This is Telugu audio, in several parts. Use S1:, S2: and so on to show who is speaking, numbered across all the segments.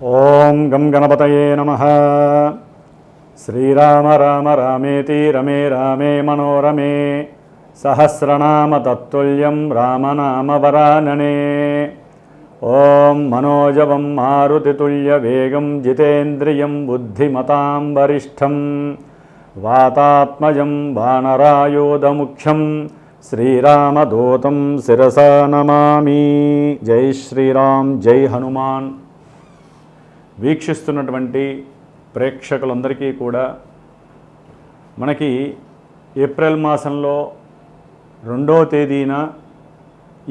S1: ఓం గం గణపతయే నమః. శ్రీరామ రామ రామేతి రమే రామే మనోరమే సహస్రనామ తత్తుల్యం రామనామ వరాననే. ఓం మనోజవం మారుతితుల్య వేగం జితేంద్రియం బుద్ధిమతాం వరిష్టం వాతాత్మజం వానరాయోధముఖ్యం శ్రీరామదూతం శిరసా నమామి. జై శ్రీరామ్, జై హనుమాన్. వీక్షిస్తున్నటువంటి ప్రేక్షకులందరికీ కూడా మనకి ఏప్రిల్ మాసంలో 2వ తేదీన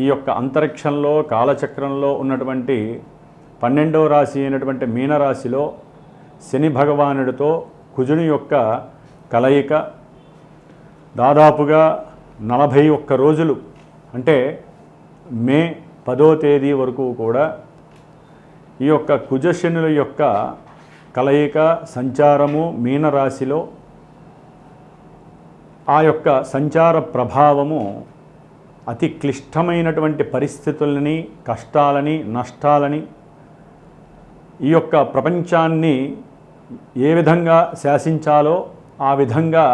S1: ఈ యొక్క అంతరిక్షంలో కాలచక్రంలో ఉన్నటువంటి 12వ రాశి అయినటువంటి మీనరాశిలో శని భగవానుడితో కుజుని యొక్క కలయిక దాదాపుగా 41 రోజులు, అంటే మే 10వ తేదీ వరకు కూడా ఈ యొక్క కుజశనుల యొక్క కలయిక సంచారము మీనరాశిలో ఆ యొక్క సంచార ప్రభావము అతి క్లిష్టమైనటువంటి పరిస్థితులని, కష్టాలని, నష్టాలని, ఈ యొక్క ప్రపంచాన్ని ఏ విధంగా శాసించాలో ఆ విధంగా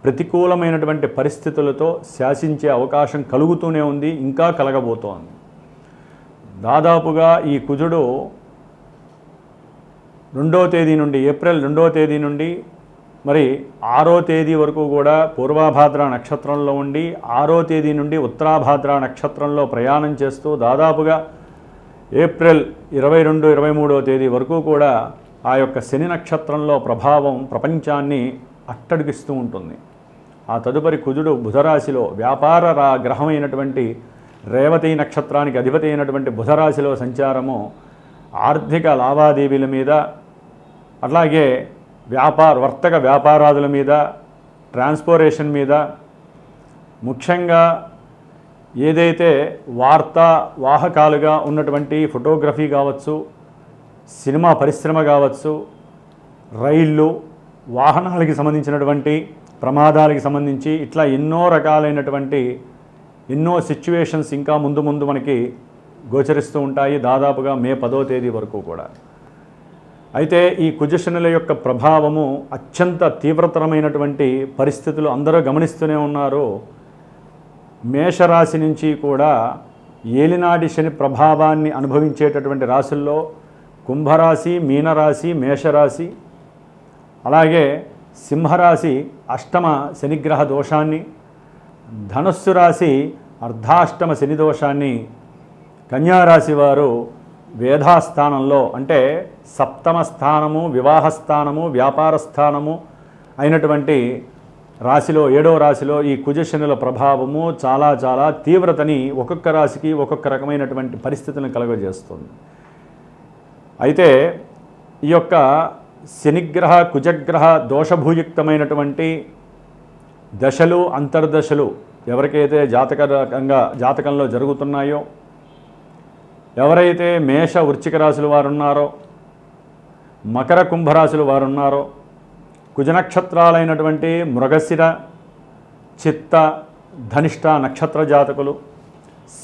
S1: ప్రతికూలమైనటువంటి పరిస్థితులతో శాసించే అవకాశం కలుగుతూనే ఉంది, ఇంకా కలగబోతోంది. దాదాపుగా ఈ కుజుడు 2వ తేదీ నుండి, ఏప్రిల్ 2వ తేదీ నుండి మరి 6వ తేదీ వరకు కూడా పూర్వభాద్ర నక్షత్రంలో ఉండి 6వ తేదీ నుండి ఉత్తరాభాద్ర నక్షత్రంలో ప్రయాణం చేస్తూ దాదాపుగా ఏప్రిల్ 22, 23వ తేదీ వరకు కూడా ఆ యొక్క శని నక్షత్రంలో ప్రభావం ప్రపంచాన్ని అట్టడిగిస్తూ ఉంటుంది. ఆ తదుపరి కుజుడు బుధరాశిలో వ్యాపార గ్రహమైనటువంటి రేవతి నక్షత్రానికి అధిపతి అయినటువంటి బుధరాశిలో సంచారము ఆర్థిక లావాదేవీల మీద, అట్లాగే వర్తక వ్యాపారాదుల మీద, ట్రాన్స్పోర్టేషన్ మీద, ముఖ్యంగా ఏదైతే వార్తా వాహకాలుగా ఉన్నటువంటి ఫోటోగ్రఫీ కావచ్చు, సినిమా పరిశ్రమ కావచ్చు, రైళ్ళు, వాహనాలకి సంబంధించినటువంటి ప్రమాదాలకి సంబంధించి ఇట్లా ఎన్నో రకాలైనటువంటి ఎన్నో సిచ్యువేషన్స్ ఇంకా ముందు ముందు మనకి గోచరిస్తూ ఉంటాయి, దాదాపుగా మే 10వ తేదీ వరకు కూడా. అయితే ఈ కుజశనుల యొక్క ప్రభావము అత్యంత తీవ్రతరమైనటువంటి పరిస్థితులు అందరూ గమనిస్తూనే ఉన్నారు. మేషరాశి నుంచి కూడా ఏలినాటి శని ప్రభావాన్ని అనుభవించేటటువంటి రాశుల్లో కుంభరాశి, మీనరాశి, మేషరాశి, అలాగే సింహరాశి అష్టమ శనిగ్రహ దోషాన్ని, ధనుస్సు రాశి అర్ధాష్టమ శని దోషాన్ని, కన్యారాశి వారు వేధాస్థానంలో అంటే సప్తమ స్థానము, వివాహ స్థానము, వ్యాపార స్థానము అయినటువంటి రాశిలో 7వ రాశిలో ఈ కుజశనుల ప్రభావము చాలా చాలా తీవ్రతని ఒక్కొక్క రాశికి ఒక్కొక్క రకమైనటువంటి పరిస్థితులను కలుగజేస్తుంది. అయితే ఈ యొక్క శనిగ్రహ కుజగ్రహ దోషభూయుక్తమైనటువంటి దశలు, అంతర్దశలు ఎవరికైతే జాతకంలో జరుగుతున్నాయో, ఎవరైతే మేష వృశ్చిక రాశులు వారు ఉన్నారో, మకర కుంభరాశులు వారు ఉన్నారో, కుజనక్షత్రాలైనటువంటి మృగశిర, చిత్త, ధనిష్ట నక్షత్ర జాతకులు,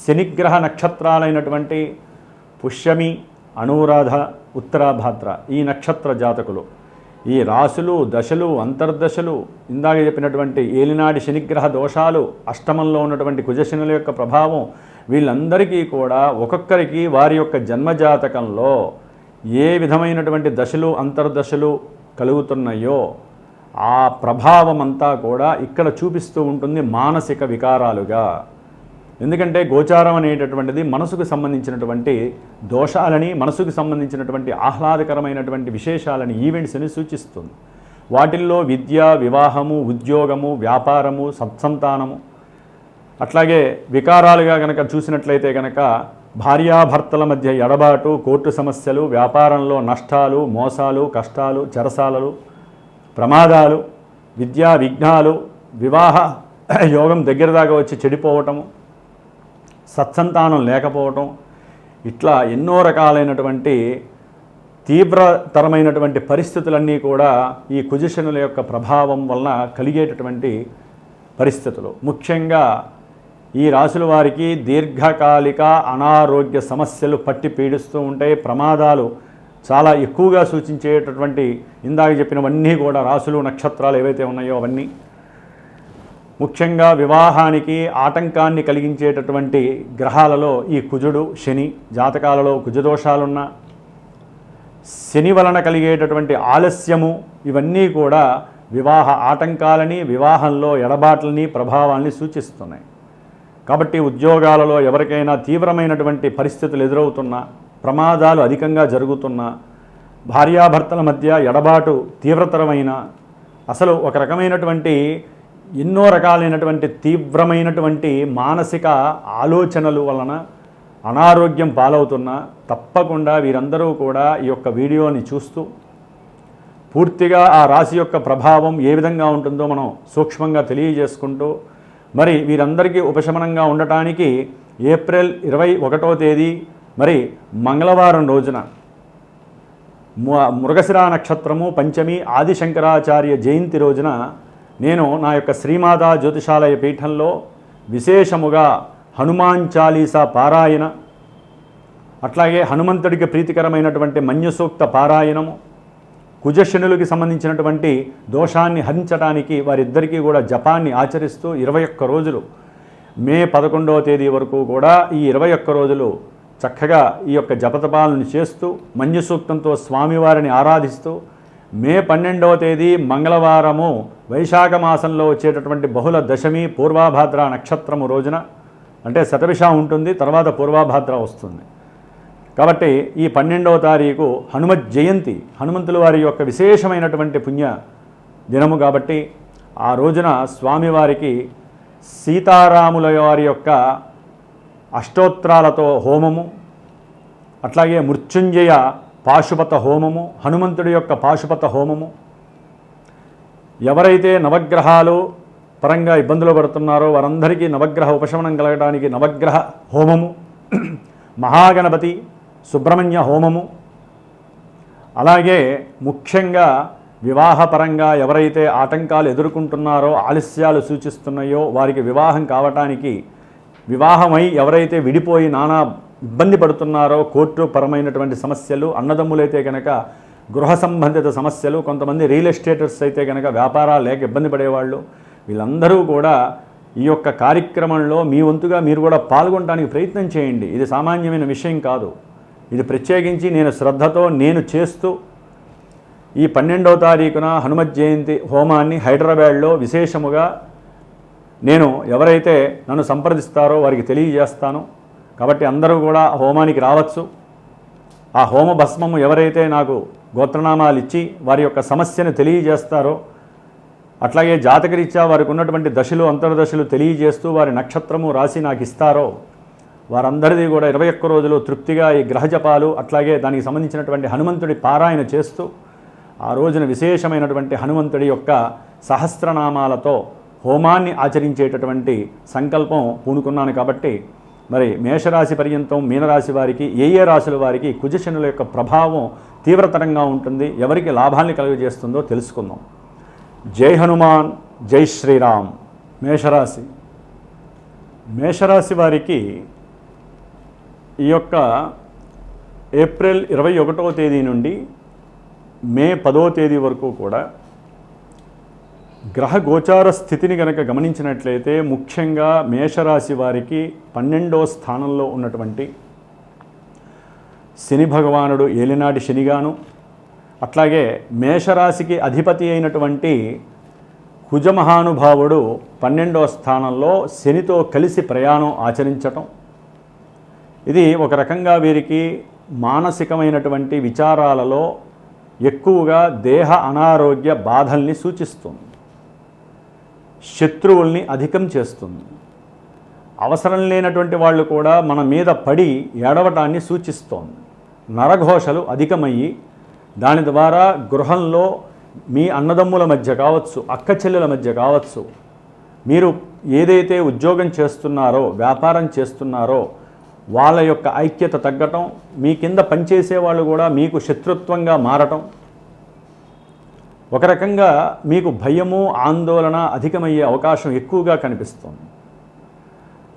S1: శనిగ్రహ నక్షత్రాలైనటువంటి పుష్యమి, అనురాధ, ఉత్తరాభాద్ర ఈ నక్షత్ర జాతకులు, ఈ రాశులు, దశలు, అంతర్దశలు, ఇందాక చెప్పినటువంటి ఏలినాడి శనిగ్రహ దోషాలు, అష్టమంలో ఉన్నటువంటి కుజశనుల యొక్క ప్రభావం, వీళ్ళందరికీ కూడా ఒక్కొక్కరికి వారి యొక్క జన్మజాతకంలో ఏ విధమైనటువంటి దశలు, అంతర్దశలు కలుగుతున్నాయో ఆ ప్రభావం అంతా కూడా ఇక్కడ చూపిస్తూ ఉంటుంది మానసిక వికారాలుగా. ఎందుకంటే గోచారం అనేటటువంటిది మనసుకు సంబంధించినటువంటి దోషాలని, మనసుకు సంబంధించినటువంటి ఆహ్లాదకరమైనటువంటి విశేషాలని, ఈవెంట్స్ని సూచిస్తుంది. వాటిల్లో విద్య, వివాహము, ఉద్యోగము, వ్యాపారము, సత్సంతానము, అట్లాగే వికారాలుగా కనుక చూసినట్లయితే కనుక భార్యాభర్తల మధ్య ఎడబాటు, కోర్టు సమస్యలు, వ్యాపారంలో నష్టాలు, మోసాలు, కష్టాలు, చెరసాలలు, ప్రమాదాలు, విద్యా విఘ్నాలు, వివాహ యోగం దగ్గర దాకా వచ్చి చెడిపోవటము, సత్సంతానం లేకపోవటం, ఇట్లా ఎన్నో రకాలైనటువంటి తీవ్రతరమైనటువంటి పరిస్థితులన్నీ కూడా ఈ కుజశనుల యొక్క ప్రభావం వలన కలిగేటటువంటి పరిస్థితులు. ముఖ్యంగా ఈ రాశుల వారికి దీర్ఘకాలిక అనారోగ్య సమస్యలు పట్టి పీడిస్తూ ఉంటాయి, ప్రమాదాలు చాలా ఎక్కువగా సూచించేటటువంటి ఇందాక చెప్పినవన్నీ కూడా రాసులు నక్షత్రాలు ఏవైతే ఉన్నాయో అవన్నీ ముఖ్యంగా వివాహానికి ఆటంకాన్ని కలిగించేటటువంటి గ్రహాలలో ఈ కుజుడు శని, జాతకాలలో కుజదోషాలున్న శని వలన కలిగేటటువంటి ఆలస్యము ఇవన్నీ కూడా వివాహ ఆటంకాలని, వివాహంలో ఎడబాట్లని, ప్రభావాల్ని సూచిస్తున్నాయి. కాబట్టి ఉద్యోగాలలో ఎవరికైనా తీవ్రమైనటువంటి పరిస్థితులు ఎదురవుతున్నా, ప్రమాదాలు అధికంగా జరుగుతున్నా, భార్యాభర్తల మధ్య ఎడబాటు తీవ్రతరమైన, అసలు ఒక రకమైనటువంటి ఎన్నో రకాలైనటువంటి తీవ్రమైనటువంటి మానసిక ఆలోచనలు వలన అనారోగ్యం పాలవుతున్నా తప్పకుండా వీరందరూ కూడా ఈ యొక్క వీడియోని చూస్తూ పూర్తిగా ఆ రాశి యొక్క ప్రభావం ఏ విధంగా ఉంటుందో మనం సూక్ష్మంగా తెలియజేసుకుంటూ మరి వీరందరికీ ఉపశమనంగా ఉండటానికి ఏప్రిల్ 21వ తేదీ మరి మంగళవారం రోజున మృగశిర నక్షత్రము పంచమి ఆదిశంకరాచార్య జయంతి రోజున నేను నా యొక్క శ్రీమాతా జ్యోతిషాలయ పీఠంలో విశేషముగా హనుమాన్ చాలీసా పారాయణ, అట్లాగే హనుమంతుడికి ప్రీతికరమైనటువంటి మన్యసూక్త పారాయణము, కుజశనులకి సంబంధించినటువంటి దోషాన్ని హరించడానికి వారిద్దరికీ కూడా జపాన్ని ఆచరిస్తూ 21 రోజులు మే 11వ తేదీ వరకు కూడా ఈ 21 రోజులు చక్కగా ఈ యొక్క జపతపాలను చేస్తూ మన్యసూక్తంతో స్వామివారిని ఆరాధిస్తూ మే 12వ తేదీ మంగళవారము వైశాఖ మాసంలో వచ్చేటటువంటి బహుళ దశమి పూర్వాభాద్ర నక్షత్రము రోజున, అంటే శతభిష ఉంటుంది, తర్వాత పూర్వాభాద్ర వస్తుంది. కాబట్టి ఈ 12వ తారీఖు హనుమత్ జయంతి, హనుమంతుల వారి యొక్క విశేషమైనటువంటి పుణ్య దినము కాబట్టి ఆ రోజున స్వామివారికి సీతారాముల వారి యొక్క అష్టోత్తరాలతో హోమము, అట్లాగే మృత్యుంజయ పాశుపత హోమము, హనుమంతుడి యొక్క పాశుపత హోమము, ఎవరైతే నవగ్రహాలు పరంగా ఇబ్బందులు పడుతున్నారో వారందరికీ నవగ్రహ ఉపశమనం కలగడానికి నవగ్రహ హోమము, మహాగణపతి సుబ్రహ్మణ్య హోమము, అలాగే ముఖ్యంగా వివాహపరంగా ఎవరైతే ఆటంకాలు ఎదుర్కొంటున్నారో, ఆలస్యాలు సూచిస్తున్నాయో వారికి వివాహం కావటానికి, వివాహమై ఎవరైతే విడిపోయి నానా ఇబ్బంది పడుతున్నారో, కోర్టు పరమైనటువంటి సమస్యలు, అన్నదమ్ములైతే కనుక గృహ సంబంధిత సమస్యలు, కొంతమంది రియల్ ఎస్టేటర్స్ అయితే కనుక వ్యాపారాలు లేక ఇబ్బంది పడేవాళ్ళు, వీళ్ళందరూ కూడా ఈ యొక్క కార్యక్రమంలో మీ వంతుగా మీరు కూడా పాల్గొనడానికి ప్రయత్నం చేయండి. ఇది సామాన్యమైన విషయం కాదు. ఇది ప్రత్యేకించి నేను శ్రద్ధతో నేను చేస్తూ ఈ 12వ తారీఖున హనుమత్ జయంతి హోమాన్ని హైదరాబాద్లో విశేషముగా నేను ఎవరైతే నన్ను సంప్రదిస్తారో వారికి తెలియజేస్తాను. కాబట్టి అందరూ కూడా హోమానికి రావచ్చు. ఆ హోమ భస్మము ఎవరైతే నాకు గోత్రనామాలు ఇచ్చి వారి యొక్క సమస్యను తెలియజేస్తారో, అట్లాగే జాతకరీత్యా వారికి ఉన్నటువంటి దశలు అంతర్దశలు తెలియజేస్తూ వారి నక్షత్రము రాసి నాకు ఇస్తారో వారందరిది కూడా 21 రోజులు తృప్తిగా ఈ గ్రహజపాలు, అట్లాగే దానికి సంబంధించినటువంటి హనుమంతుడి పారాయణ చేస్తూ ఆ రోజున విశేషమైనటువంటి హనుమంతుడి యొక్క సహస్రనామాలతో హోమాన్ని ఆచరించేటటువంటి సంకల్పం పూనుకున్నాను. కాబట్టి మరి మేషరాశి పర్యంతం మీనరాశి వారికి ఏ రాశుల వారికి కుజశనుల యొక్క ప్రభావం తీవ్రతరంగా ఉంటుంది, ఎవరికి లాభాన్ని కలుగజేస్తుందో తెలుసుకుందాం. జై హనుమాన్, జై శ్రీరామ్. మేషరాశి వారికి ఈ యొక్క ఏప్రిల్ 21వ తేదీ నుండి మే 10వ తేదీ వరకు కూడా గ్రహ గోచార స్థితిని కనుక గమనించినట్లయితే ముఖ్యంగా మేషరాశి వారికి 12వ స్థానంలో ఉన్నటువంటి శని భగవానుడు ఏలినాటి శనిగాను, అట్లాగే మేషరాశికి అధిపతి అయినటువంటి కుజమహానుభావుడు 12వ స్థానంలో శనితో కలిసి ప్రయాణం ఆచరించటం, ఇది ఒక రకంగా వీరికి మానసికమైనటువంటి విచారాలలో ఎక్కువగా దేహ అనారోగ్య బాధల్ని సూచిస్తుంది, శత్రువుల్ని అధికం చేస్తుంది. అవసరం లేనటువంటి వాళ్ళు కూడా మన మీద పడి ఏడవటాన్ని సూచిస్తోంది. నరఘోషలు అధికమయ్యి దాని ద్వారా గృహంలో మీ అన్నదమ్ముల మధ్య కావచ్చు, అక్క చెల్లెల మధ్య కావచ్చు, మీరు ఏదైతే ఉద్యోగం చేస్తున్నారో, వ్యాపారం చేస్తున్నారో వాళ్ళ యొక్క ఐక్యత తగ్గటం, మీ కింద పనిచేసే వాళ్ళు కూడా మీకు శత్రుత్వంగా మారటం, ఒక రకంగా మీకు భయము ఆందోళన అధికమయ్యే అవకాశం ఎక్కువగా కనిపిస్తుంది.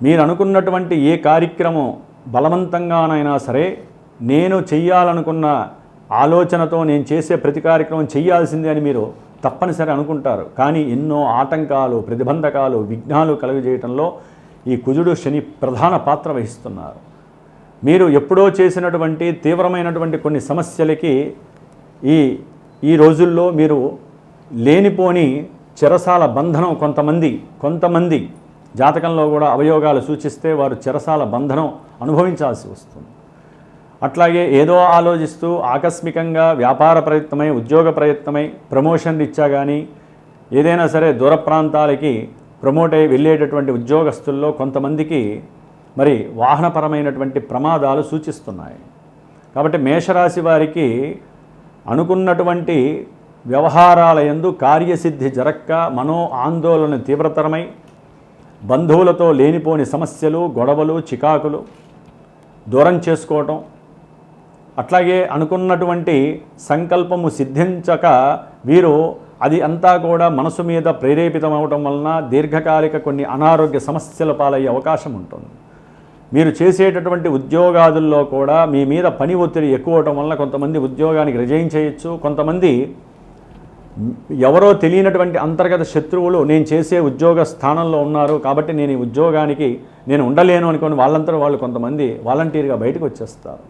S1: మీరు అనుకున్నటువంటి ఏ కార్యక్రమం బలవంతంగానైనా సరే నేను చెయ్యాలనుకున్న ఆలోచనతో నేను చేసే ప్రతి కార్యక్రమం చేయాల్సిందే అని మీరు తప్పనిసరి అనుకుంటారు. కానీ ఎన్నో ఆటంకాలు, ప్రతిబంధకాలు, విఘ్నాలు కలుగజేయటంలో ఈ కుజుడు శని ప్రధాన పాత్ర వహిస్తున్నారు. మీరు ఎప్పుడో చేసినటువంటి తీవ్రమైనటువంటి కొన్ని సమస్యలకి ఈ రోజుల్లో మీరు లేనిపోని చెరసాల బంధనం కొంతమంది జాతకంలో కూడా అవయోగాలు సూచిస్తే వారు చెరసాల బంధనం అనుభవించాల్సి వస్తుంది. అట్లాగే ఏదో ఆలోచిస్తూ ఆకస్మికంగా వ్యాపార ప్రయత్నమై, ఉద్యోగ ప్రయత్నమై, ప్రమోషన్ రీత్యా కానీ ఏదైనా సరే దూర ప్రాంతాలకి ప్రమోట్ అయి వెళ్ళేటటువంటి ఉద్యోగస్తుల్లో కొంతమందికి మరి వాహనపరమైనటువంటి ప్రమాదాలు సూచిస్తున్నాయి. కాబట్టి మేషరాశి వారికి అనుకున్నటువంటి వ్యవహారాల యందు కార్యసిద్ధి జరక్క మనో ఆందోళన తీవ్రతరమై బంధువులతో లేనిపోని సమస్యలు, గొడవలు, చికాకులు దూరం చేసుకోవటం, అట్లాగే అనుకున్నటువంటి సంకల్పము సిద్ధించక వీరు అది అంతా కూడా మనసు మీద ప్రేరేపితం అవటం వలన దీర్ఘకాలిక కొన్ని అనారోగ్య సమస్యల పాలయ్యే అవకాశం ఉంటుంది. మీరు చేసేటటువంటి ఉద్యోగాదుల్లో కూడా మీ మీద పని ఒత్తిడి ఎక్కువ అవటం వలన కొంతమంది ఉద్యోగానికి రిజైన్ చేయొచ్చు. కొంతమంది ఎవరో తెలియనటువంటి అంతర్గత శత్రువులు నేను చేసే ఉద్యోగ స్థానంలో ఉన్నారు కాబట్టి నేను ఈ ఉద్యోగానికి నేను ఉండలేను అనుకొని వాళ్ళంతా వాళ్ళు కొంతమంది వాలంటీర్గా బయటకు వచ్చేస్తారు.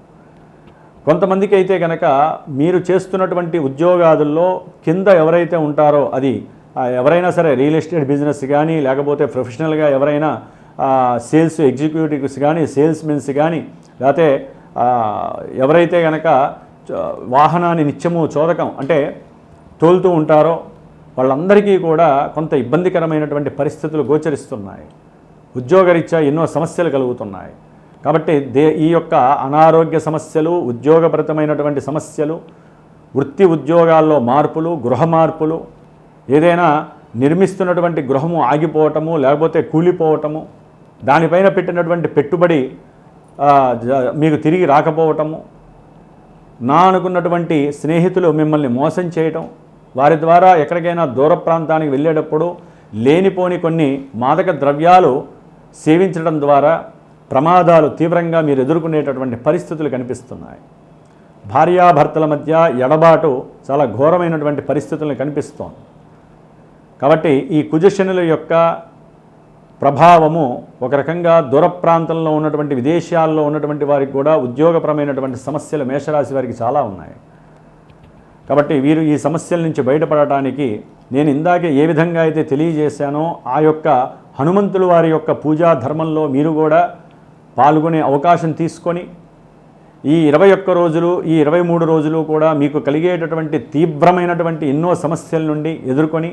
S1: కొంతమందికి అయితే కనుక మీరు చేస్తున్నటువంటి ఉద్యోగాదుల్లో కింద ఎవరైతే ఉంటారో అది ఎవరైనా సరే రియల్ ఎస్టేట్ బిజినెస్ కానీ, లేకపోతే ప్రొఫెషనల్గా ఎవరైనా సేల్స్ ఎగ్జిక్యూటివ్స్ కానీ, సేల్స్మెన్స్ కానీ, లేకపోతే ఎవరైతే కనుక వాహనాన్ని నిత్యము చోదకం అంటే తోలుతూ ఉంటారో వాళ్ళందరికీ కూడా కొంత ఇబ్బందికరమైనటువంటి పరిస్థితులు గోచరిస్తున్నాయి. ఉద్యోగరీత్యా ఎన్నో సమస్యలు కలుగుతున్నాయి. కాబట్టి ఈ యొక్క అనారోగ్య సమస్యలు, ఉద్యోగపరమైనటువంటి సమస్యలు, వృత్తి ఉద్యోగాల్లో మార్పులు, గృహ మార్పులు, ఏదైనా నిర్మిస్తున్నటువంటి గృహము ఆగిపోవటము లేకపోతే కూలిపోవటము, దానిపైన పెట్టినటువంటి పెట్టుబడి మీకు తిరిగి రాకపోవటము, అనుకున్నటువంటి స్నేహితులు మిమ్మల్ని మోసం చేయటం, వారి ద్వారా ఎక్కడికైనా దూర ప్రాంతానికి వెళ్ళేటప్పుడు లేనిపోని కొన్ని మాదక ద్రవ్యాలు సేవించడం ద్వారా ప్రమాదాలు తీవ్రంగా మీరు ఎదుర్కొనేటటువంటి పరిస్థితులు కనిపిస్తున్నాయి. భార్యాభర్తల మధ్య ఎడబాటు చాలా ఘోరమైనటువంటి పరిస్థితులను కనిపిస్తోంది. కాబట్టి ఈ కుజశనుల యొక్క ప్రభావము ఒక రకంగా దూర ప్రాంతంలో ఉన్నటువంటి విదేశాల్లో ఉన్నటువంటి వారికి కూడా ఉద్యోగపరమైనటువంటి సమస్యలు మేషరాశి వారికి చాలా ఉన్నాయి. కాబట్టి వీరు ఈ సమస్యల నుంచి బయటపడటానికి నేను ఇందాకే ఏ విధంగా అయితే తెలియజేశానో ఆ యొక్క హనుమంతుల వారి యొక్క పూజా ధర్మంలో మీరు కూడా పాల్గొనే అవకాశం తీసుకొని ఈ 21 రోజులు, ఈ 23 రోజులు కూడా మీకు కలిగేటటువంటి తీవ్రమైనటువంటి ఎన్నో సమస్యల నుండి ఎదుర్కొని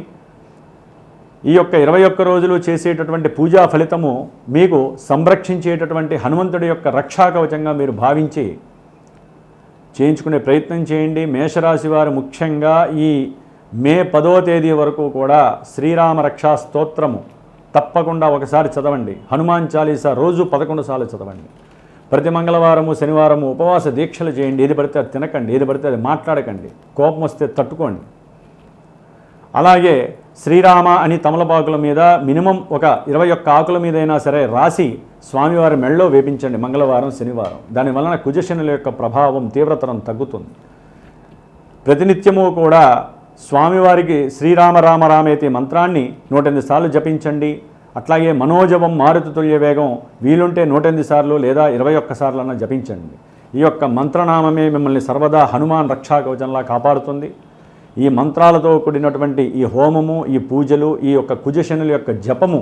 S1: ఈ యొక్క 21 రోజులు చేసేటటువంటి పూజా ఫలితము మీకు సంరక్షించేటటువంటి హనుమంతుడి యొక్క రక్షాకవచంగా మీరు భావించి చేయించుకునే ప్రయత్నం చేయండి. మేషరాశి వారు ముఖ్యంగా ఈ మే 10వ తేదీ వరకు కూడా శ్రీరామ రక్షా స్తోత్రము తప్పకుండా ఒకసారి చదవండి. హనుమాన్ చాలీసా రోజు 11 సార్లు చదవండి. ప్రతి మంగళవారము, శనివారము ఉపవాస దీక్షలు చేయండి. ఏది పడితే అది తినకండి, ఏది పడితే అది మాట్లాడకండి, కోపం వస్తే తట్టుకోండి. అలాగే శ్రీరామ అని తమలపాకుల మీద మినిమం ఒక 21 ఆకుల మీదైనా సరే రాసి స్వామివారి మెళ్ళలో వేపించండి మంగళవారం, శనివారం. దానివలన కుజశనుల యొక్క ప్రభావం తీవ్రతరం తగ్గుతుంది. ప్రతినిత్యము కూడా స్వామివారికి శ్రీరామ రామ రామేతి మంత్రాన్ని 108 సార్లు జపించండి. అట్లాగే మనోజవం మారుతుల్య వేగం వీలుంటే 108 సార్లు లేదా 21 సార్లన్నా జపించండి. ఈ యొక్క మంత్రనామమే మిమ్మల్ని సర్వదా హనుమాన్ రక్షా కవచంలా కాపాడుతుంది. ఈ మంత్రాలతో కూడినటువంటి ఈ హోమము, ఈ పూజలు, ఈ యొక్క కుజశనుల యొక్క జపము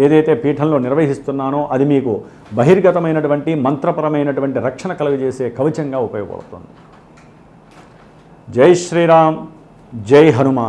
S1: ఏదైతే పీఠంలో నిర్వహిస్తున్నానో అది మీకు బహిర్గతమైనటువంటి మంత్రపరమైనటువంటి రక్షణ కలుగజేసే కవచంగా ఉపయోగపడుతుంది. జై శ్రీరామ్, జై హనుమాన్.